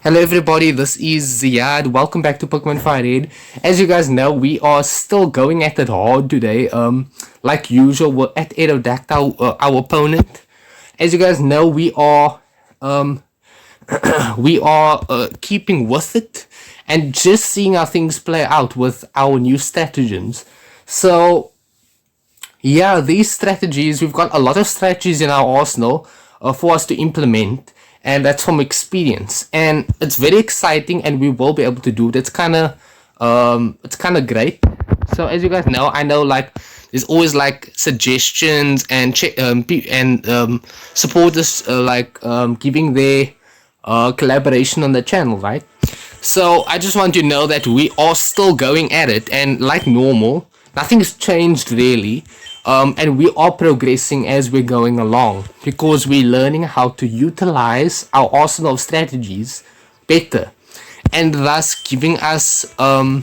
Hello everybody, this is Ziad. Welcome back to Pokemon Fire Red. As you guys know, we are still going at it hard today. Like usual, we're at Aerodactyl, our opponent. As you guys know, um we are keeping with it and just seeing how things play out with our new stratagems. So yeah, these strategies, we've got a lot of strategies in our arsenal for us to implement, and that's from experience. And it's very exciting, and we will be able to do it. It's kind of great. So as you guys know, I know like there's always like suggestions and supporters giving their collaboration on the channel, right? So I just want you to know that we are still going at it, and like normal, nothing's changed really. And we are progressing as we're going along because we're learning how to utilize our arsenal of strategies better, and thus giving us a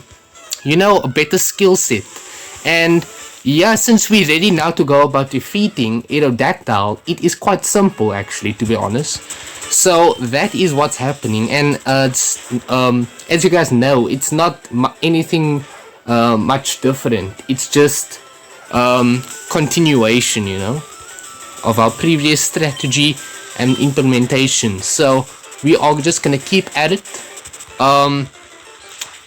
better skill set. And yeah, since we're ready now to go about defeating Aerodactyl, it is quite simple actually, to be honest. So that is what's happening, and as you guys know, it's not anything much different. It's just continuation, of our previous strategy and implementation. So we are just gonna keep at it. Yeah,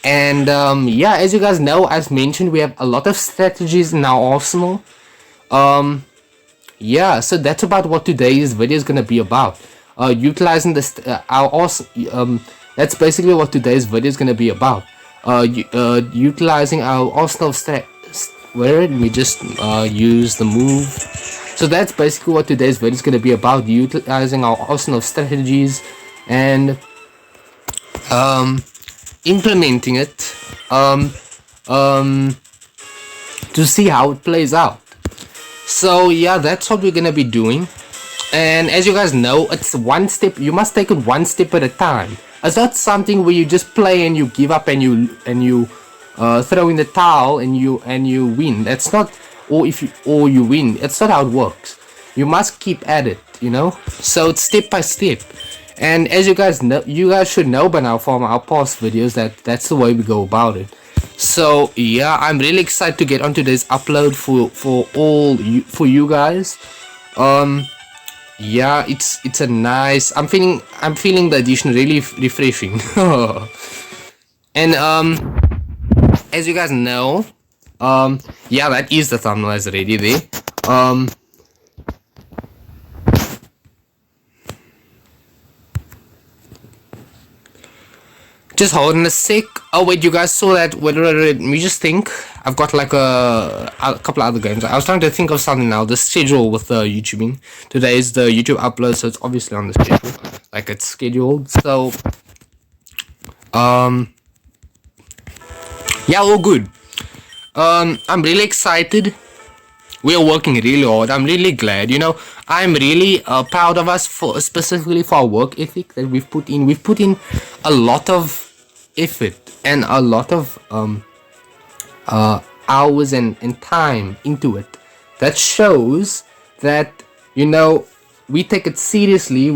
as you guys know, as mentioned, we have a lot of strategies in our arsenal. Yeah, so that's about what today's video is gonna be about. Utilizing this that's basically what today's video is gonna be about. Utilizing our arsenal of where we just use the move. So that's basically what today's video is gonna be about: utilizing our arsenal of strategies and implementing it to see how it plays out. So yeah, that's what we're gonna be doing. And as you guys know, it's one step. You must take it one step at a time. It's not something where you just play and you give up and you throw in the towel and you win. That's not, or you win. It's not how it works. You must keep at it, So it's step by step. And as you guys know, you guys should know by now from our past videos that that's the way we go about it. So yeah, I'm really excited to get onto this upload for you guys. Yeah, it's a nice. I'm feeling the addition really refreshing. And as you guys know, yeah, that is the thumbnail is already there. Just hold on a sec. Oh wait, you guys saw that? Let me just think. I've got like a couple other games. I was trying to think of something now. The schedule with the YouTubing. Today is the YouTube upload, so it's obviously on the schedule. Like it's scheduled. So yeah, all good. I'm really excited. We are working really hard. I'm really glad. I'm really proud of us specifically for our work ethic that we've put in. We've put in a lot of effort and a lot of hours and time into it. That shows that we take it seriously.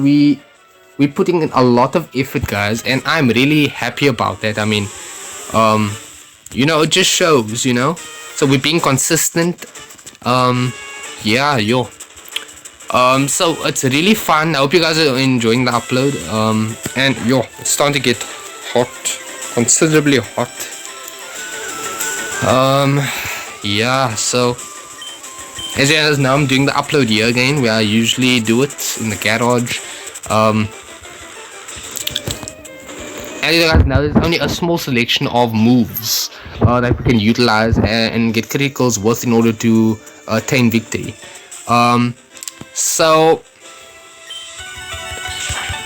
We're putting in a lot of effort, guys, and I'm really happy about that. I mean, it just shows. So we're being consistent. Yeah, yo. So it's really fun. I hope you guys are enjoying the upload. And yo, it's starting to get hot, considerably hot. Yeah. So as you guys know, I'm doing the upload here again, where I usually do it in the garage. And you guys know, there's only a small selection of moves that we can utilize and get criticals worth in order to attain victory. So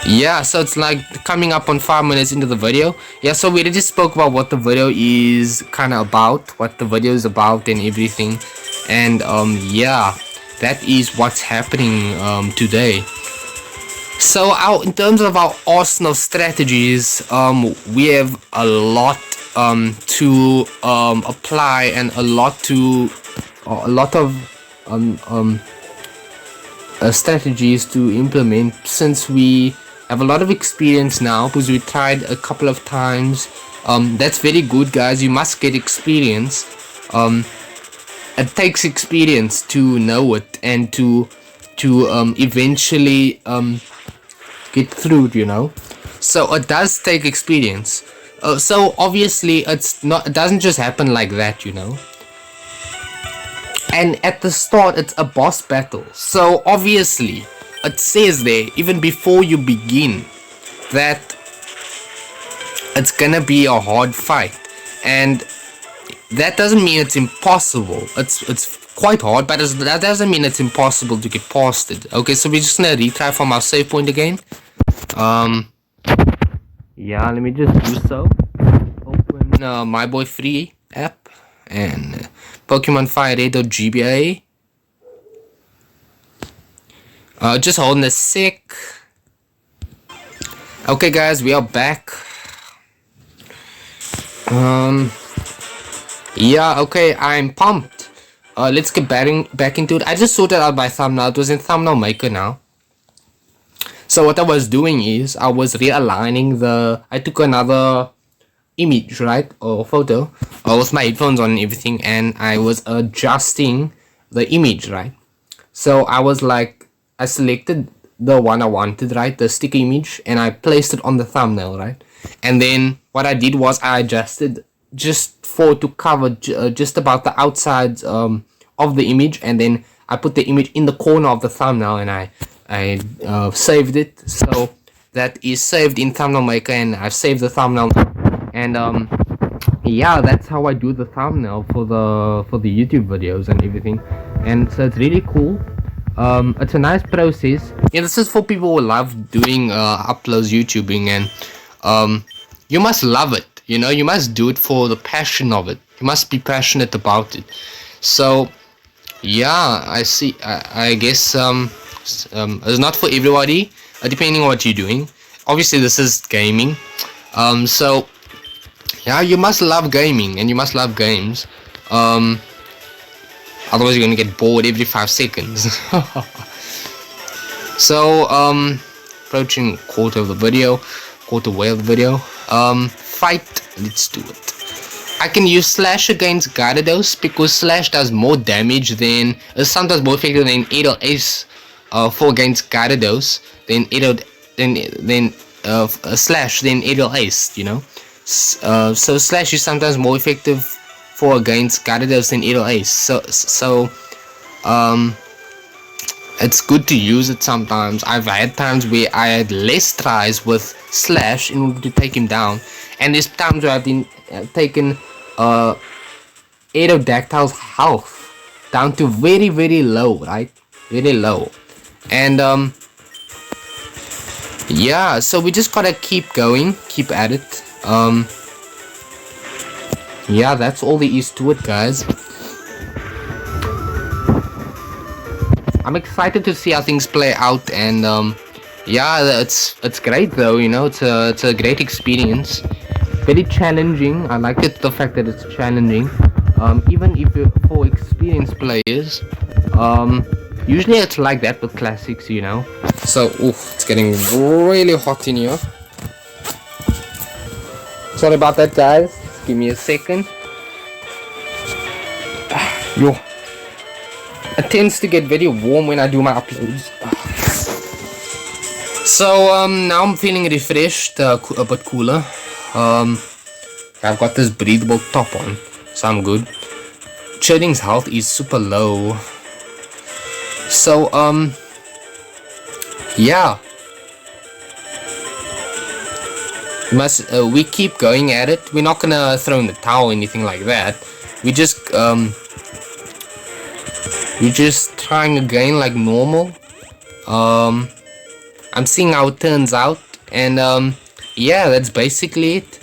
yeah, so it's like coming up on 5 minutes into the video. Yeah, so we already spoke about what the video is kind of about, what the video is about and everything. And yeah, that is what's happening today. So in terms of our arsenal strategies, we have a lot to apply, and a lot of strategies to implement, since we have a lot of experience now because we tried a couple of times. That's very good, guys. You must get experience. It takes experience to know it and to eventually get through it, you know. So it does take experience. So obviously it doesn't just happen like that, you know. And at the start it's a boss battle, so obviously it says there even before you begin that it's gonna be a hard fight, and that doesn't mean it's impossible. It's quite hard, but that doesn't mean it's impossible to get past it. Okay, so we're just gonna retry from our save point again. Yeah, let me just do so. Open My Boy Free app and Pokemon Fire Red.gba. Just holding a sec. Okay, guys, we are back. Yeah, okay, I'm pumped. Let's get back into it. I just sorted out my thumbnail. It was in Thumbnail Maker now. So what I was doing is I was realigning I took another image, right, or photo, with my headphones on and everything, and I was adjusting the image, right. So I selected the one I wanted, right, the sticker image, and I placed it on the thumbnail, right. And then what I did was I adjusted just to cover just about the outsides of the image, and then I put the image in the corner of the thumbnail, and I saved it. So that is saved in Thumbnail Maker, and I've saved the thumbnail. And yeah, that's how I do the thumbnail for the YouTube videos and everything. And so it's really cool. It's a nice process. Yeah, this is for people who love doing uploads, YouTubing, and you must love it. You know, you must do it for the passion of it. You must be passionate about it. So yeah, I see. I guess it's not for everybody, depending on what you're doing. Obviously, this is gaming. So yeah, you must love gaming and you must love games. Otherwise you're gonna get bored every 5 seconds. So approaching quarter way of the video. Fight, let's do it. I can use slash against Gyarados because slash does more damage than sometimes more effective than Aerodactyl Ace for against Gyarados, then slash, then Aerodactyl Ace, you know. So slash is sometimes more effective for against Gyarados than Aerodactyl Ace. So it's good to use it sometimes. I've had times where I had less tries with slash in order to take him down, and there's times where I've been taken Aerodactyl's health down to very, very low, right? Very low. And yeah, so we just gotta keep going, keep at it. Yeah, that's all there is to it, guys. I'm excited to see how things play out, and yeah, it's great though, you know. It's a great experience. Very challenging. I like it, the fact that it's challenging. Even if for experienced players, usually it's like that with classics, you know. So, oof, it's getting really hot in here. Sorry about that, guys. Just give me a second. Yo, it tends to get very warm when I do my uploads. So now I'm feeling refreshed, a bit cooler. I've got this breathable top on, so I'm good. Chilling's health is super low. So yeah, we keep going at it. We're not gonna throw in the towel or anything like that. We're just trying again like normal. I'm seeing how it turns out, and yeah, that's basically it.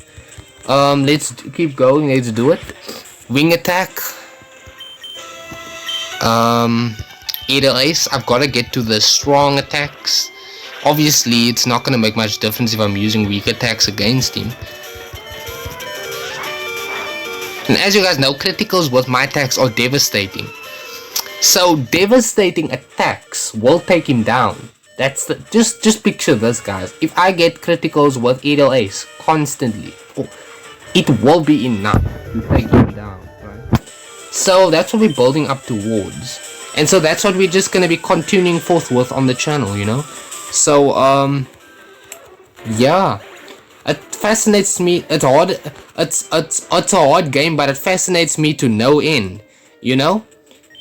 Let's keep going. Let's do it. Wing attack. Aerodactyl Ace. I've got to get to the strong attacks. Obviously, it's not gonna make much difference if I'm using weak attacks against him. And as you guys know, criticals with my attacks are devastating. So devastating attacks will take him down. That's the just picture this, guys. If I get criticals with Idle Ace constantly, it will be enough to take him down, right? So that's what we're building up towards, and so that's what we're just gonna be continuing forth with on the channel, you know. So yeah, it fascinates me. It's hard. It's a hard game, but it fascinates me to no end, you know.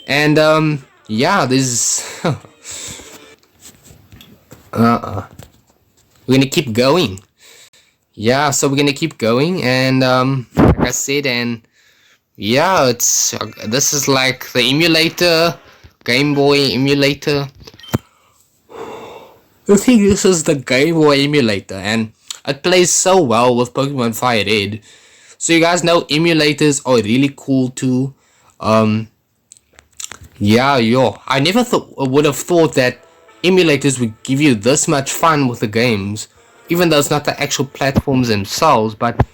And yeah, this we're gonna keep going. Yeah, so we're gonna keep going, and like I said, and yeah, it's this is like the emulator, Game Boy emulator. I think this is the Game Boy emulator, and it plays so well with Pokemon Fire Red. So you guys know emulators are really cool too. Yeah, yo, I never would have thought that emulators would give you this much fun with the games, even though it's not the actual platforms themselves. But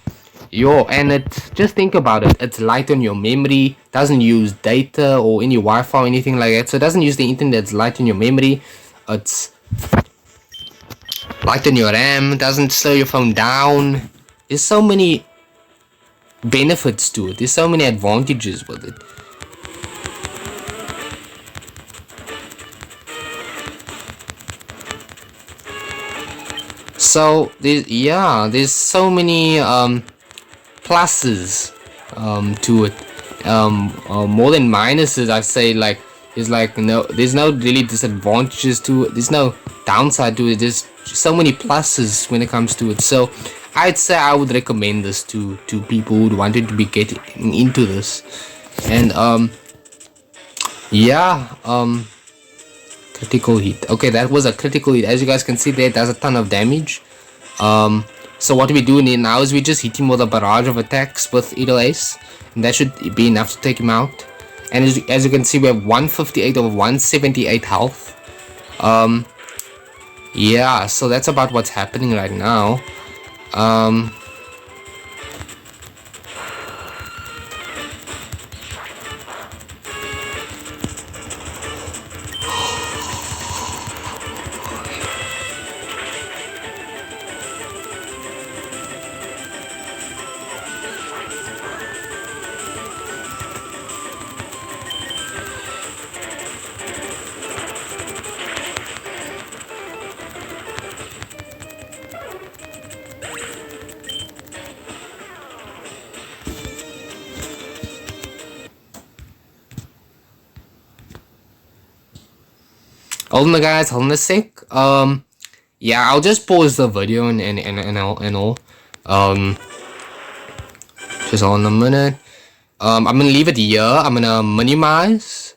yo, and it just think about it. It's light on your memory, doesn't use data or any Wi-Fi or anything like that. So it doesn't use the internet. It's light on your memory. It's light on your RAM. Doesn't slow your phone down. There's so many benefits to it. There's so many advantages with it. So there's so many pluses to it, more than minuses. I say, like, there's no really disadvantages to it. There's no downside to it. There's so many pluses when it comes to it. So I'd say I would recommend this to people who wanted to be getting into this. And yeah, critical hit. Okay, that was a critical hit. As you guys can see there, it does a ton of damage. So what we do now is we just hit him with a barrage of attacks with Idle Ace, and that should be enough to take him out. And as you can see, we have 158 over 178 health. Yeah, so that's about what's happening right now. Hold on, guys, hold on a sec. Yeah, I'll just pause the video and all. Just hold on a minute. I'm gonna leave it here. I'm gonna minimize.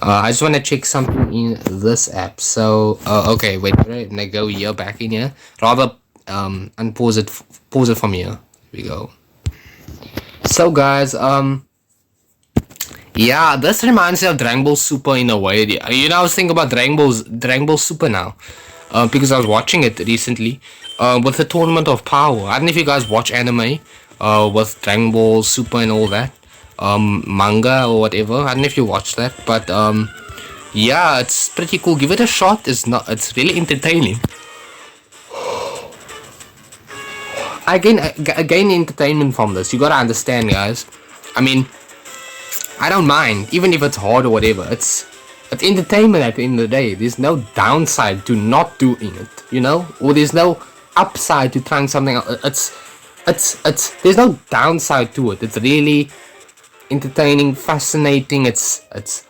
I just want to check something in this app. So, okay, wait, I'm gonna go here, back in here. Rather, unpause it, pause it from here. Here we go. So, guys, yeah, this reminds me of Dragon Ball Super in a way. You know, I was thinking about Dragon Ball Super now, because I was watching it recently, with the Tournament of Power. I don't know if you guys watch anime, with Dragon Ball Super and all that, manga or whatever. I don't know if you watch that, but yeah, it's pretty cool. Give it a shot. It's really entertaining. I gain entertainment from this. You gotta understand, guys. I mean, I don't mind, even if it's hard or whatever. It's entertainment at the end of the day. There's no downside to not doing it, you know, or there's no upside to trying something else. There's no downside to it. It's really entertaining, fascinating. It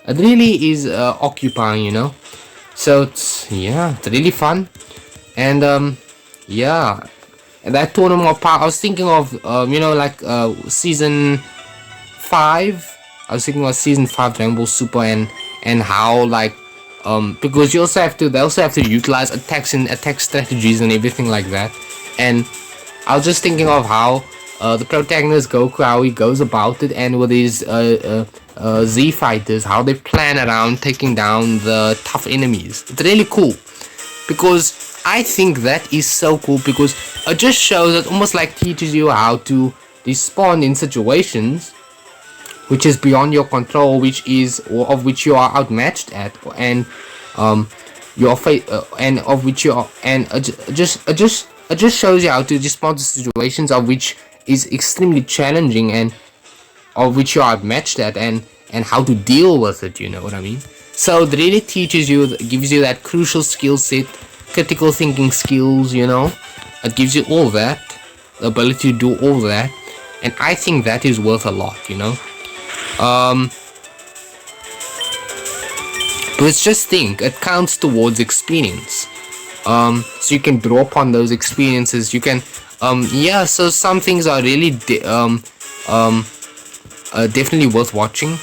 really is occupying, you know. So it's really fun, and yeah. And that Tournament of Power, I was thinking of you know, like season 5. I was thinking of season 5 Dragon Ball Super, and how, like, because they also have to utilize attacks and attack strategies and everything like that. And I was just thinking of how the protagonist Goku, how he goes about it, and with his Z fighters, how they plan around taking down the tough enemies. It's really cool, because I think that is so cool, because it just shows, it almost like teaches you how to respond in situations which is beyond your control, which is, or of which you are outmatched at. And your face, and of which you are, and it just shows you how to respond to situations of which is extremely challenging, and of which you are matched at, and how to deal with it, you know what I mean? So it really teaches you, gives you that crucial skill set, critical thinking skills, you know. It gives you all that, the ability to do all that, and I think that is worth a lot, you know. But just think, it counts towards experience. So you can draw upon those experiences. You can, yeah. So some things are really definitely worth watching,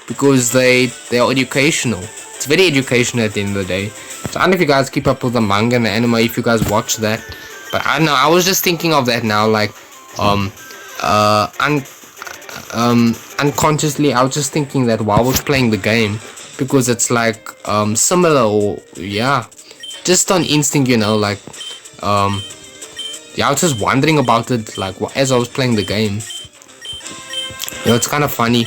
because they are educational. It's very educational at the end of the day. So I don't know if you guys keep up with the manga and the anime, if you guys watch that, but I don't know. I was just thinking of that now, like, unconsciously, I was just thinking that while I was playing the game, because it's like similar, or yeah, just on instinct, you know, like yeah, I was just wondering about it, like, as I was playing the game. You know, it's kind of funny.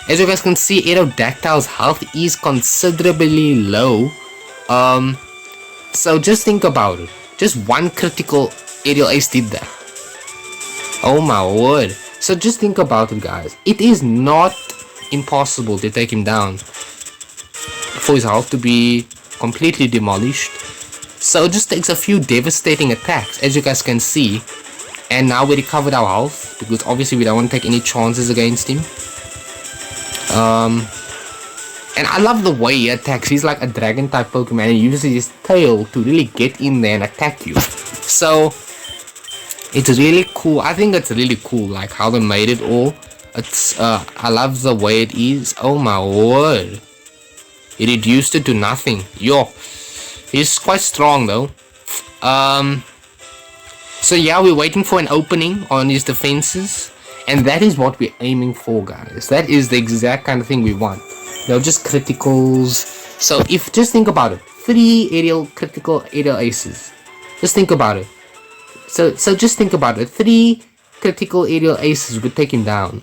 As you guys can see, Aerodactyl's health is considerably low. So just think about it. Just one critical aerial ace did that. Oh my word. So just think about it, guys. It is not impossible to take him down for his health to be completely demolished. So it just takes a few devastating attacks, as you guys can see. And now we recovered our health, because obviously we don't want to take any chances against him. And I love the way he attacks. He's like a dragon type Pokemon, and he uses his tail to really get in there and attack you. So it's really cool. I think it's really cool, like how they made it all. It's I love the way it is. Oh my word. He reduced it to nothing. Yo. He's quite strong though. So yeah, we're waiting for an opening on his defenses. And that is what we're aiming for, guys. That is the exact kind of thing we want. You know, just criticals. So if, just think about it. 3 critical aerial aces. Just think about it. So just think about it. 3 critical aerial aces would take him down.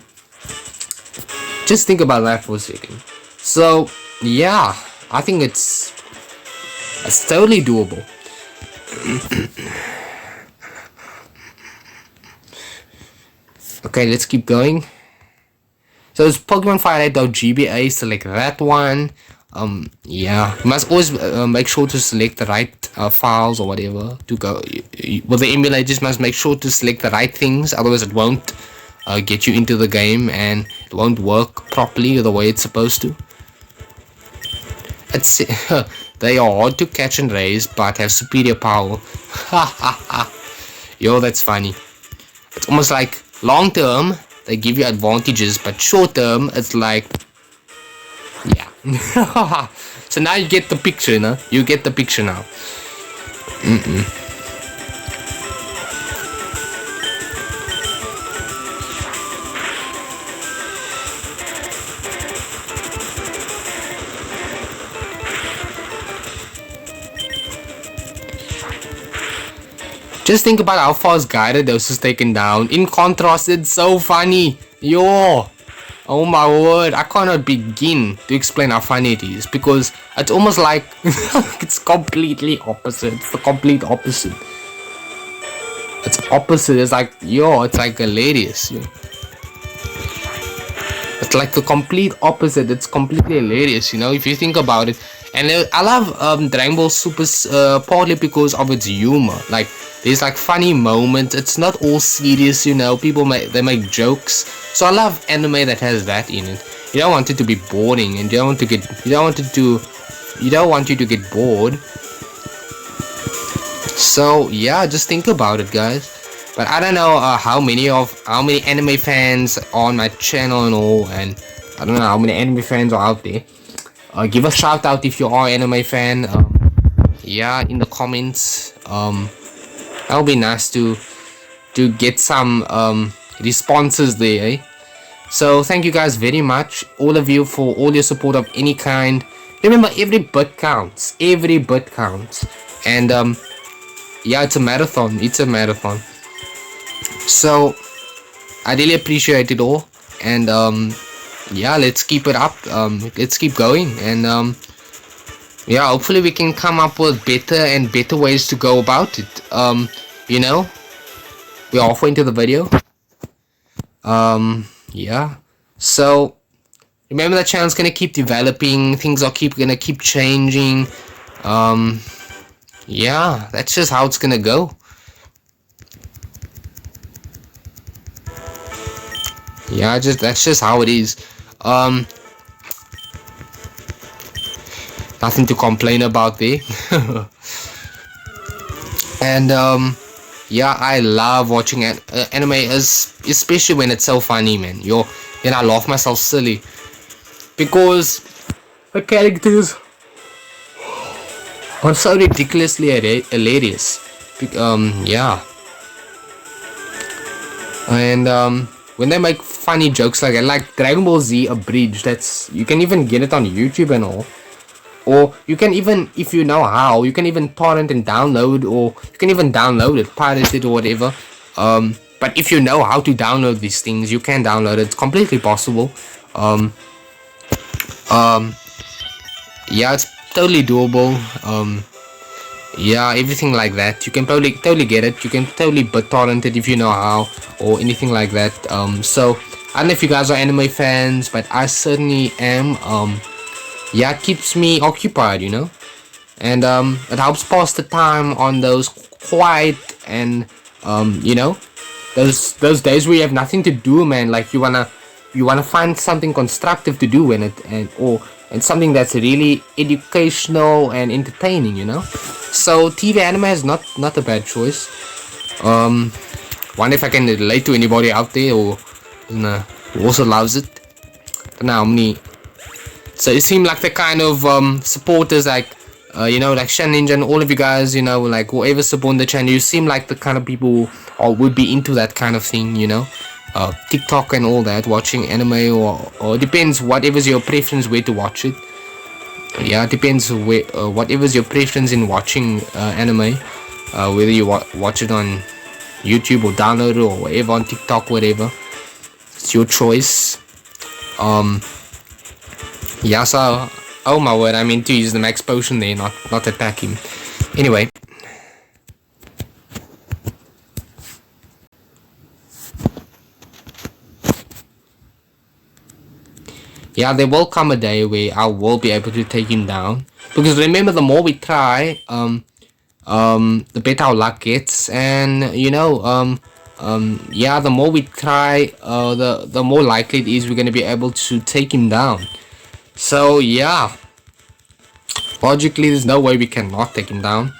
Just think about that for a second. So yeah, I think it's totally doable. Okay, let's keep going. So it's Pokemon select that one. Yeah, you must always make sure to select the right files or whatever to go. With the emulators, must make sure to select the right things, otherwise it won't get you into the game, and it won't work properly the way it's supposed to. It's they are hard to catch and raise, but have superior power. Yo, that's funny. It's almost like long term they give you advantages, but short term it's like, yeah. So now you get the picture, no? You get the picture now. Just think about how fast Gyarados is taken down. In contrast, it's so funny. Yo. Oh my word. I cannot begin to explain how funny it is. Because it's almost like it's completely opposite. It's the complete opposite. It's opposite. It's like, yo, it's like hilarious. Yo. It's like the complete opposite. It's completely hilarious, you know, if you think about it. And I love Dragon Ball Super partly because of its humor. Like, there's like funny moments. It's not all serious, you know. People they make jokes. So I love anime that has that in it. You don't want it to be boring, and you don't want you to get bored. So yeah, just think about it, guys. But I don't know how many anime fans are on my channel and all, and I don't know how many anime fans are out there. Give a shout out if you are an anime fan. Yeah, in the comments. That'll be nice to get some responses there, eh? So thank you guys very much, all of you, for all your support of any kind. Remember, every bit counts. Every bit counts. And yeah, it's a marathon. It's a marathon. So I really appreciate it all. And yeah, let's keep it up. Let's keep going. And yeah, hopefully we can come up with better and better ways to go about it. You know, we're halfway into the video. Yeah. So remember, the channel's gonna keep developing. Things are gonna keep changing. Yeah, that's just how it's gonna go. Yeah, that's just how it is. Nothing to complain about there. And yeah, I love watching anime, especially when it's so funny, man. I laugh myself silly because the characters are so ridiculously hilarious. Yeah, and when they make funny jokes like that, like Dragon Ball Z Abridged, you can even get it on YouTube and all. Or you can even, if you know how, you can even torrent and download, or you can even download it, pirate it or whatever. But if you know how to download these things, you can download it. It's completely possible. Yeah, it's totally doable. Yeah, everything like that. You can totally get it. You can totally torrent it if you know how, or anything like that. So I don't know if you guys are anime fans, but I certainly am. Yeah, it keeps me occupied, and it helps pass the time on those quiet and those days where you have nothing to do, man. Like you wanna find something constructive to do in it, and something that's really educational and entertaining, So TV anime is not a bad choice. Wonder if I can relate to anybody out there who also loves it. Don't know how many. So it seemed like the kind of supporters, like like Shan Ninja and all of you guys, like whoever support the channel, you seem like the kind of people who would be into that kind of thing, TikTok and all that, watching anime, or depends whatever's your preference way to watch it. Yeah, it depends whatever's your preference in watching anime, whether you watch it on YouTube or download it or whatever on TikTok, whatever. It's your choice. Yeah, so, oh my word, I mean to use the max potion there, not attack him. Anyway. Yeah, there will come a day where I will be able to take him down. Because remember, the more we try, the better our luck gets. And, yeah, the more we try, the more likely it is we're going to be able to take him down. So yeah, logically there's no way we cannot take him down.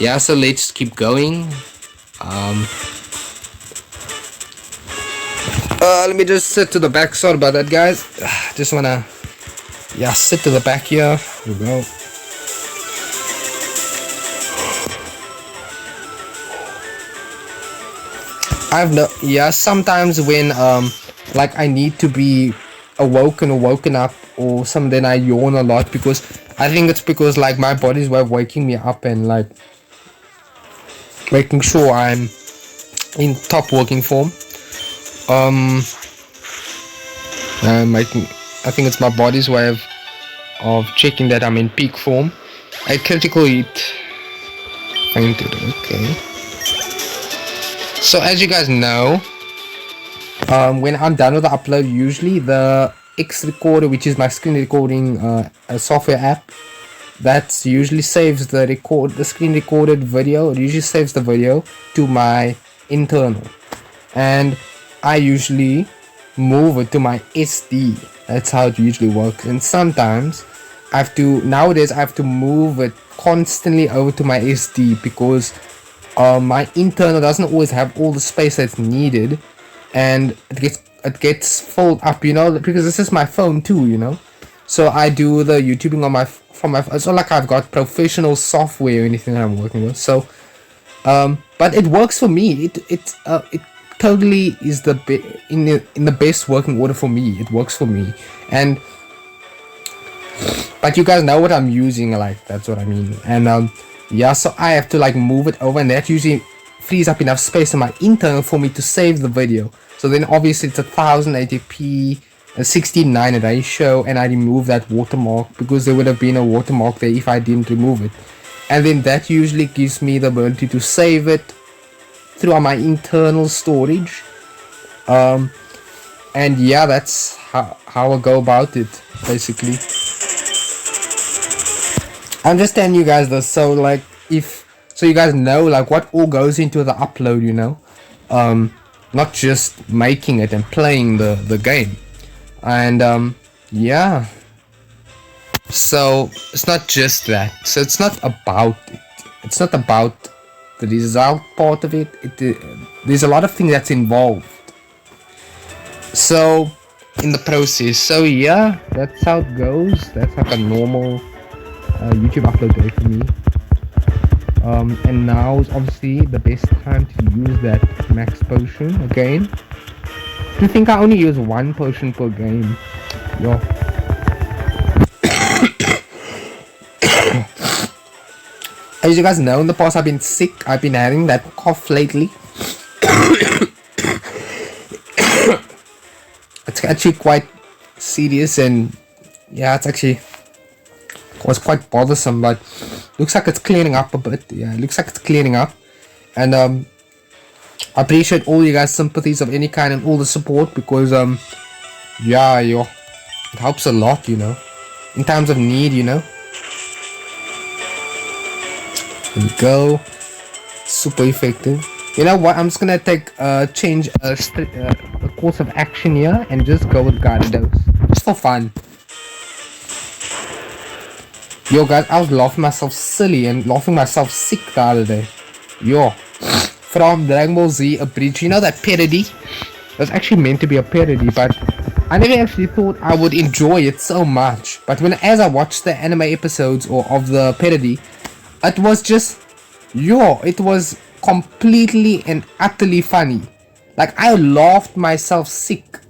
Yeah, so let's keep going. Let me just sit to the back. Sorry about that, guys. Just wanna sit to the back here. Here we go. Sometimes when like I need to be woken up or something, then I yawn a lot, because I think it's because like my body's way of waking me up and like making sure I'm in top working form. I think it's my body's way of checking that I'm in peak form. I critical hit fainted. Okay, so as you guys know, when I'm done with the upload, usually the X recorder, which is my screen recording software app, that usually saves the screen recorded video. It usually saves the video to my internal, and I usually move it to my SD. That's how it usually works. And sometimes nowadays I have to move it constantly over to my SD, because my internal doesn't always have all the space that's needed, and it gets filled up, because this is my phone too, so I do the YouTubing from my phone. It's not like I've got professional software or anything that I'm working with. So but it works for me. It totally is in the best working order for me. It works for me. And but you guys know what I'm using, like that's what I mean. And yeah, so I have to like move it over, and that usually frees up enough space in my internal for me to save the video. So then obviously it's 1080p a 69 ratio, and I remove that watermark because there would have been a watermark there if I didn't remove it. And then that usually gives me the ability to save it through my internal storage. And yeah, that's how I go about it, basically. I'm just telling you guys this, so like, so you guys know like what all goes into the upload, you know, not just making it and playing the game. And yeah, so it's not just that. So it's not about it. It's not about the result part of it. There's a lot of things that's involved. So in the process. So yeah, that's how it goes. That's like a normal YouTube upload day for me. And now is obviously the best time to use that max potion again. I think I only use one potion per game. Yo. As you guys know, in the past I've been sick. I've been having that cough lately. It's actually quite serious, and yeah, it's actually was quite bothersome, but looks like it's clearing up a bit. Yeah, it looks like it's clearing up. And I appreciate all you guys' sympathies of any kind and all the support, because yeah, yo, it helps a lot, you know, in times of need, you know. There we go. Super effective. You know what? I'm just gonna change a course of action here and just go with Gyarados, just for fun. Yo guys, I was laughing myself silly and laughing myself sick the other day. Yo, from Dragon Ball Z Abridged, you know that parody? It was actually meant to be a parody, but I never actually thought I would enjoy it so much. But as I watched the anime episodes or of the parody, it was just, yo, it was completely and utterly funny. Like, I laughed myself sick.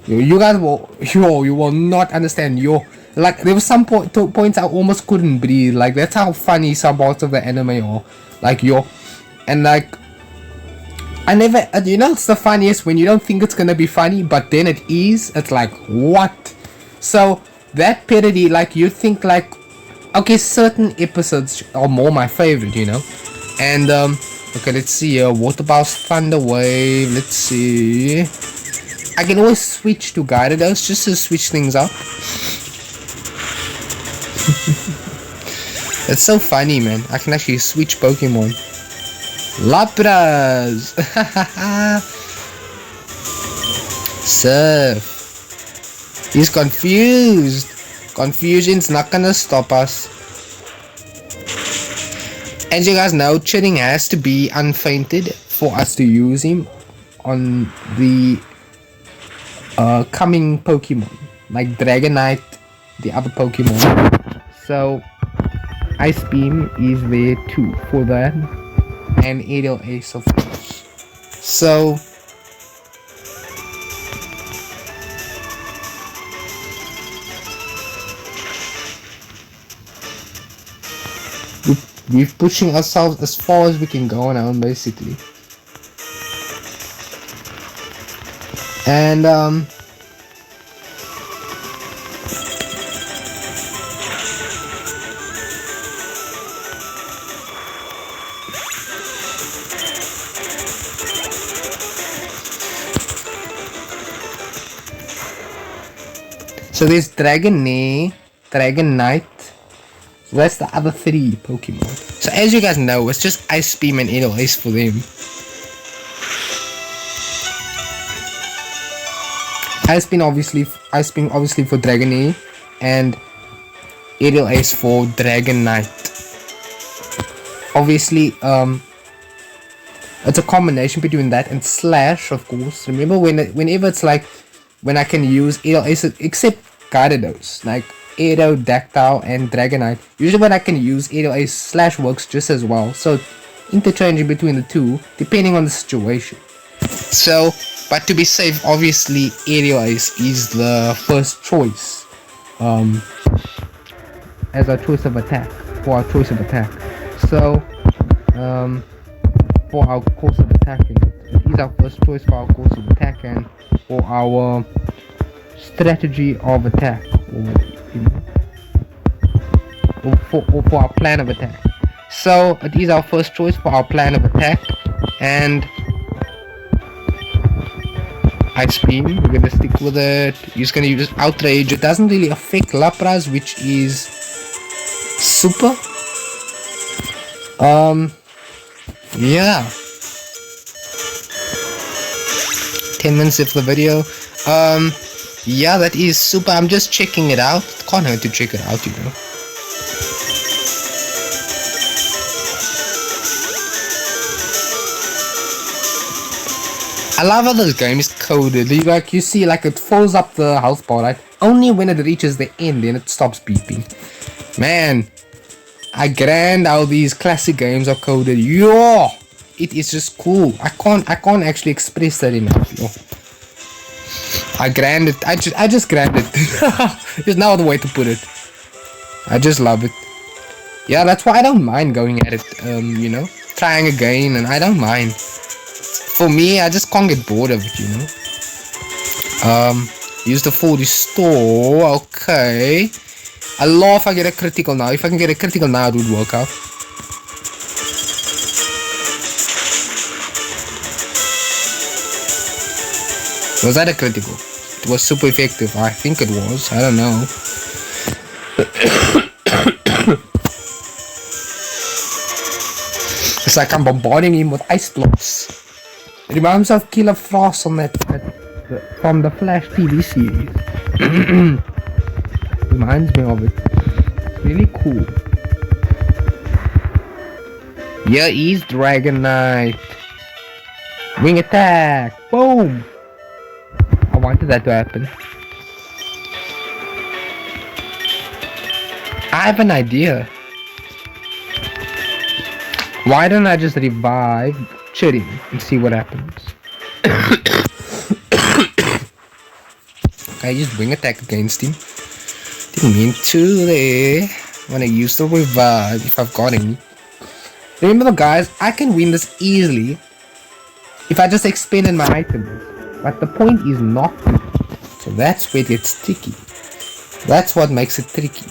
Yo, you guys will, you will not understand. Yo, like, there was some points I almost couldn't breathe. Like, that's how funny some parts of the anime are. Like, yo, and like, I never, you know, it's the funniest when you don't think it's gonna be funny, but then it is. It's like, what? So that parody, like, you think like, okay, certain episodes are more my favorite, you know. And okay, let's see here. Water Bounce, Thunder Wave. Let's see. I can always switch to Gyarados just to switch things up. It's so funny, man. I can actually switch Pokemon. Lapras. Surf. He's confused. Confusion's not gonna stop us. As you guys know, Chilling has to be unfainted for us to use him on the coming Pokemon, like Dragonite, the other Pokemon. So Ice Beam is there too for that, and Aerial Ace, of course. So we're pushing ourselves as far as we can go now, basically. And so there's Dragonite. So that's the other three Pokemon. So as you guys know, it's just Ice Beam and Aerial Ace for them. Ice Beam obviously for Dragonite, and Aerial Ace for Dragonite. Obviously, it's a combination between that and Slash, of course. Remember whenever it's like when I can use Aerial Ace, except Gyarados, like Aerodactyl and Dragonite. Usually when I can use Aerial Ace, Slash works just as well. So interchanging between the two, depending on the situation. So, but to be safe, obviously Aerial Ace is the first choice as our choice of attack, for our choice of attack. So for our course of attack, it is our first choice for our course of attack, and for our strategy of attack, or, you know, or for our plan of attack. So it is our first choice for our plan of attack, and Ice Beam, we're gonna stick with it. He's gonna use Outrage. It doesn't really affect Lapras, which is super. Yeah. 10 minutes of the video. Yeah, that is super. I'm just checking it out. Can't hurt to check it out, you know. I love how this game is coded. Like you see, like it fills up the health bar, right? Only when it reaches the end, then it stops beeping. Man, I grand how these classic games are coded. Yo, it is just cool. I can't actually express that enough. Yo. I grand it. I just grand it. There's no other way to put it. I just love it. Yeah, that's why I don't mind going at it. You know, trying again, and I don't mind. For me, I just can't get bored of it, you know. Use the full restore. Okay. I love if I get a critical now. If I can get a critical now, it would work out. Was that a critical? It was super effective. I think it was. I don't know. It's like I'm bombarding him with ice blocks. It reminds me of Killer Frost on that from the Flash TV series. Reminds me of it. It's really cool. Here is Dragonite. Wing attack. Boom. I wanted that to happen. I have an idea. Why don't I just revive Chitty and see what happens? I just wing attack against him. Didn't mean to there. When I use the revive, if I've got any. Remember guys, I can win this easily if I just expended my items. But the point is not to. So that's where it gets tricky. That's what makes it tricky.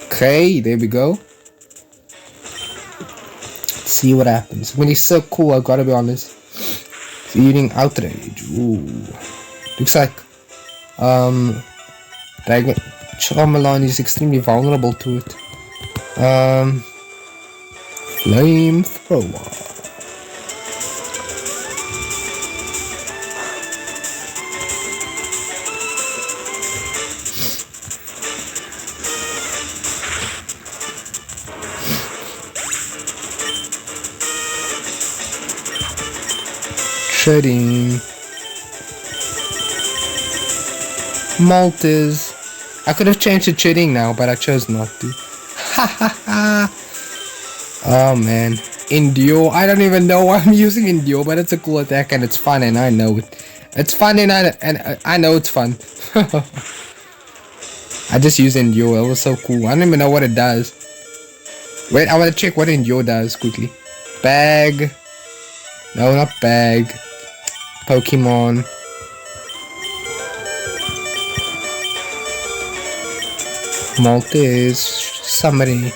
Okay, there we go. Let's see what happens. When he's so cool, I've got to be honest. He's eating Outrage. Ooh. Looks like Dragon Charmelon is extremely vulnerable to it. Flamethrower. Shredding. Maltese. I could have changed to cheating now, but I chose not to. Ha ha ha. Oh man. Endure. I don't even know why I'm using Endure, but it's a cool attack and it's fun and I know it. It's fun and I know it's fun. I just use Endure. It was so cool. I don't even know what it does. Wait, I want to check what Endure does quickly. Bag. No, not bag. Pokemon. Maltese. Summary.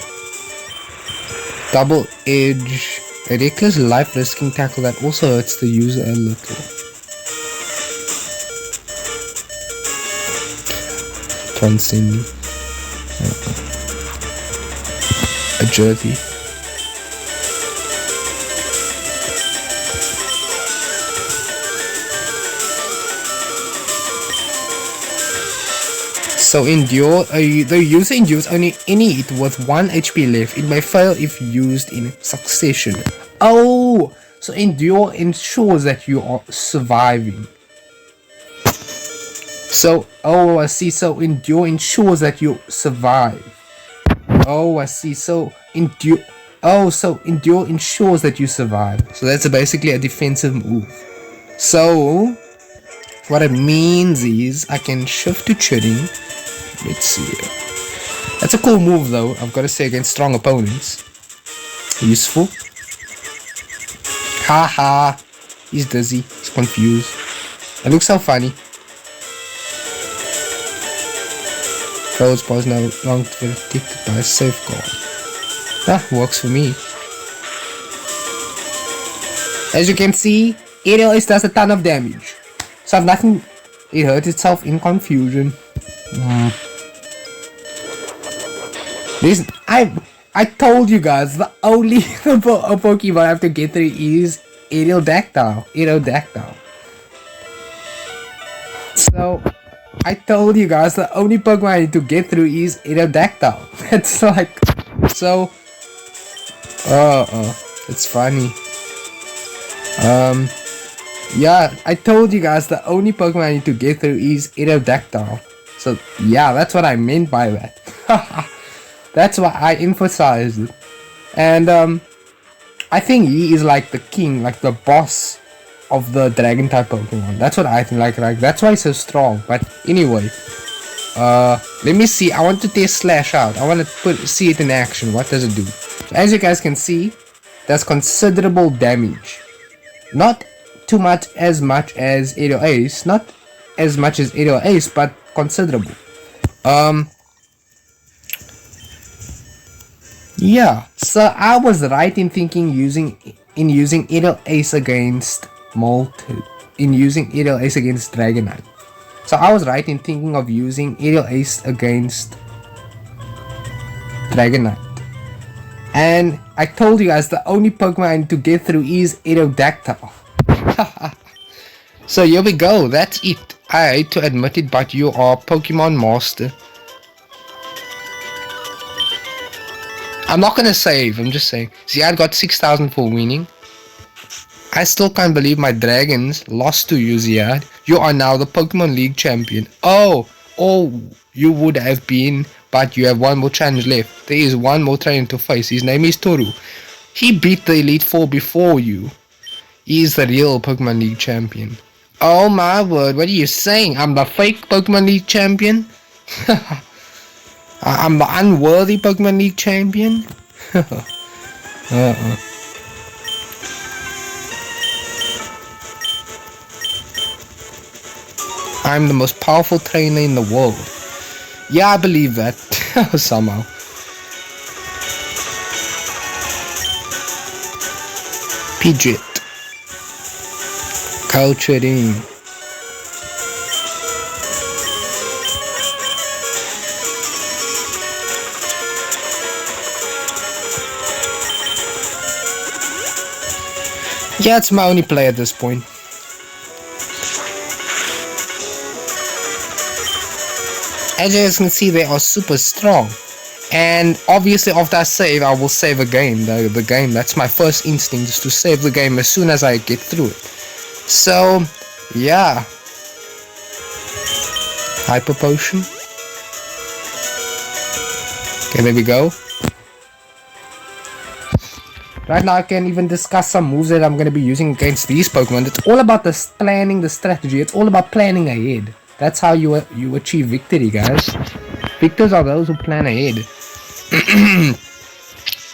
Double edge. A reckless life risking tackle that also hurts the user a little. Transcend. Agility. So endure, the user endures only any hit with 1 HP left. It may fail if used in succession. Oh, so endure ensures that you are surviving. So, oh I see, so endure ensures that you survive. Oh I see, so endure, oh so endure ensures that you survive. So that's basically a defensive move. So, what it means is I can shift to cheating. Let's see. That's a cool move though, I've got to say, against strong opponents. Useful. Haha. He's dizzy. He's confused. It looks so funny. Codes was no longer protected by a safeguard. That works for me. As you can see, Aerial Ace does a ton of damage. So if nothing, it hurt itself in confusion. This I told you guys the only Pokemon I have to get through is Aerodactyl. So I told you guys the only Pokemon I need to get through is Aerodactyl. It's like so. It's funny. Yeah, I told you guys the only Pokemon I need to get through is Aerodactyl. So yeah, that's what I meant by that. That's why I emphasized it. And I think he is like the king, like the boss of the dragon type Pokemon. That's what I think. Like that's why he's so strong. But anyway, let me see. I want to test Slash out. I want to see it in action. What does it do? So as you guys can see, does considerable damage. Not too much as Aerial Ace. Not as much as Aerial Ace, but considerable. Yeah, so I was right in thinking using Aerial Ace against Aerial Ace against Dragonite. So I was right in thinking of using Aerial Ace against Dragonite. And I told you guys the only Pokemon I need to get through is Aerodactyl. So here we go, that's it. I hate to admit it, but you are Pokemon Master. I'm not gonna save, I'm just saying. See, I got 6,000 for winning. I still can't believe my dragons lost to you, Ziad. You are now the Pokemon League champion. Oh, you would have been, but you have one more challenge left. There is one more trainer to face. His name is Toru. He beat the Elite Four before you. He is the real Pokemon League champion. Oh my word, what are you saying? I'm the fake Pokemon League champion? I'm the unworthy Pokemon League champion? I'm the most powerful trainer in the world. Yeah, I believe that. Somehow. Pidgeot. Culturing. Yeah, it's my only play at this point. As you guys can see, they are super strong. And obviously after I save, I will save a game. The game, that's my first instinct, is to save the game as soon as I get through it. So, yeah. Hyper Potion. Okay, there we go. Right now I can even discuss some moves that I'm going to be using against these Pokemon. It's all about planning the strategy. It's all about planning ahead. That's how you achieve victory, guys. Victors are those who plan ahead.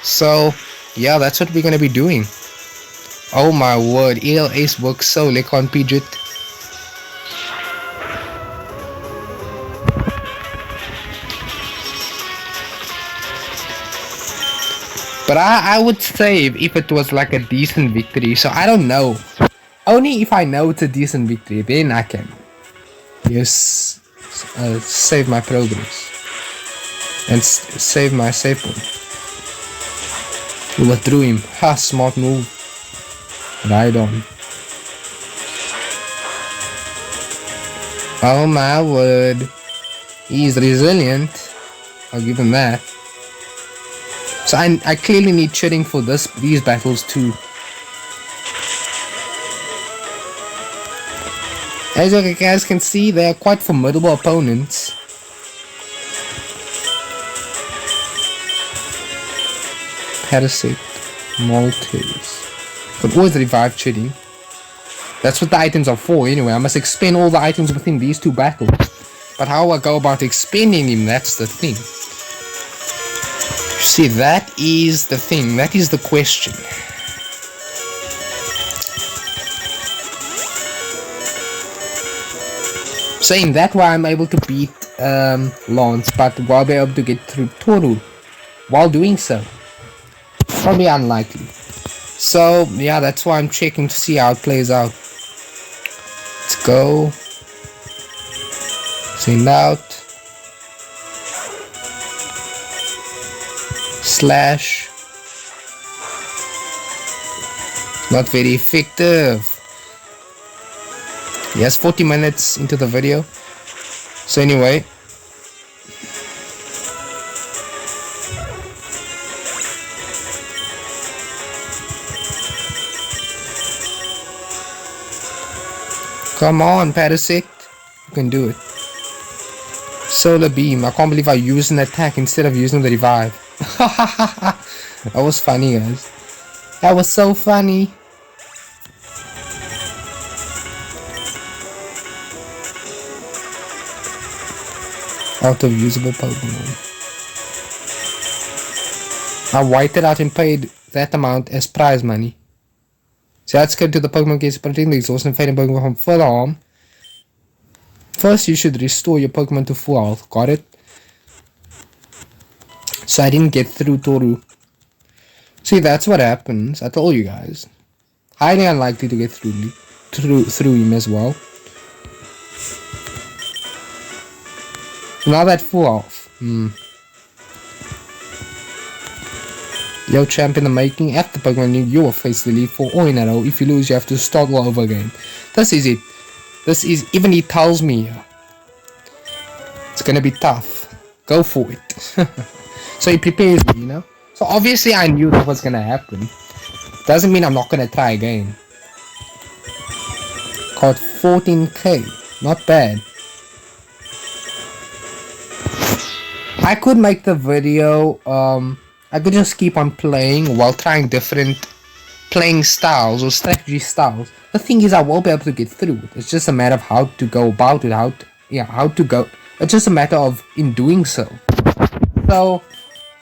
So, yeah, that's what we're going to be doing. Oh my word, Aerial Ace works so like on Pidgeot. But I would save if it was like a decent victory. So I don't know. Only if I know it's a decent victory, then I can just save my progress and save my save point. We withdrew him. Ha, smart move. Right on. Oh my word. He's resilient. I'll give him that. So I clearly need cheating for these battles too. As you guys can see, they are quite formidable opponents. Parasite, Maltese. Could always revive cheating. That's what the items are for anyway. I must expend all the items within these two battles. But how I go about expending him, that's the thing. See, that is the thing. That is the question. Saying that why I'm able to beat Lance, but while be able to get through Toru while doing so. Probably unlikely. So yeah, that's why I'm checking to see how it plays out. Let's go. Send out. Slash. Not very effective. Yes, 40 minutes into the video. So anyway. Come on, Parasect. You can do it. Solar Beam. I can't believe I used an attack instead of using the revive. That was funny, guys. That was so funny. Out of usable Pokemon. I wiped it out and paid that amount as prize money. So let's go to the Pokemon case, protecting the exhaust and fading Pokemon from further harm. First, you should restore your Pokemon to full health. Got it? So I didn't get through Toru. See, that's what happens. I told you guys. Highly unlikely to get through him as well. Now that full health. Yo, champ in the making. After Pokemon, you will face the lead for all in a row. If you lose, you have to start all over again. This is it. This is, even he tells me it's gonna be tough. Go for it. So he prepares me, you know. So obviously I knew that was gonna happen. Doesn't mean I'm not gonna try again. Caught 14k. Not bad. I could make the video, I could just keep on playing while trying different playing styles or strategy styles. The thing is, I will be able to get through it. It's just a matter of how to go about it, how to go. It's just a matter of in doing so. So,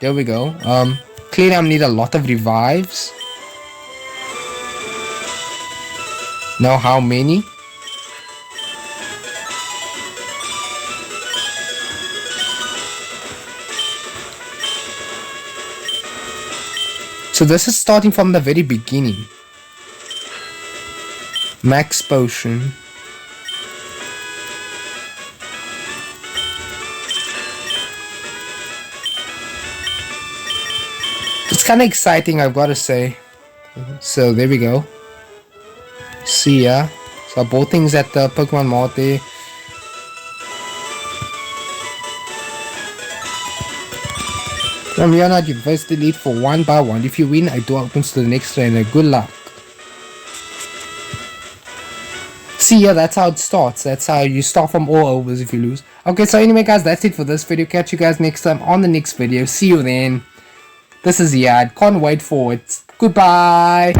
there we go. Clearly I need a lot of revives. Now how many? So this is starting from the very beginning. Max potion. It's kind of exciting, I've got to say. So there we go. See ya. So I bought things at the Pokemon Mart there. From here on, you first delete for 1 by 1. If you win, a door opens to the next trainer. Good luck. See, yeah, that's how it starts. That's how you start from all overs if you lose. Okay, so anyway, guys, that's it for this video. Catch you guys next time on the next video. See you then. This is Yad. Can't wait for it. Goodbye.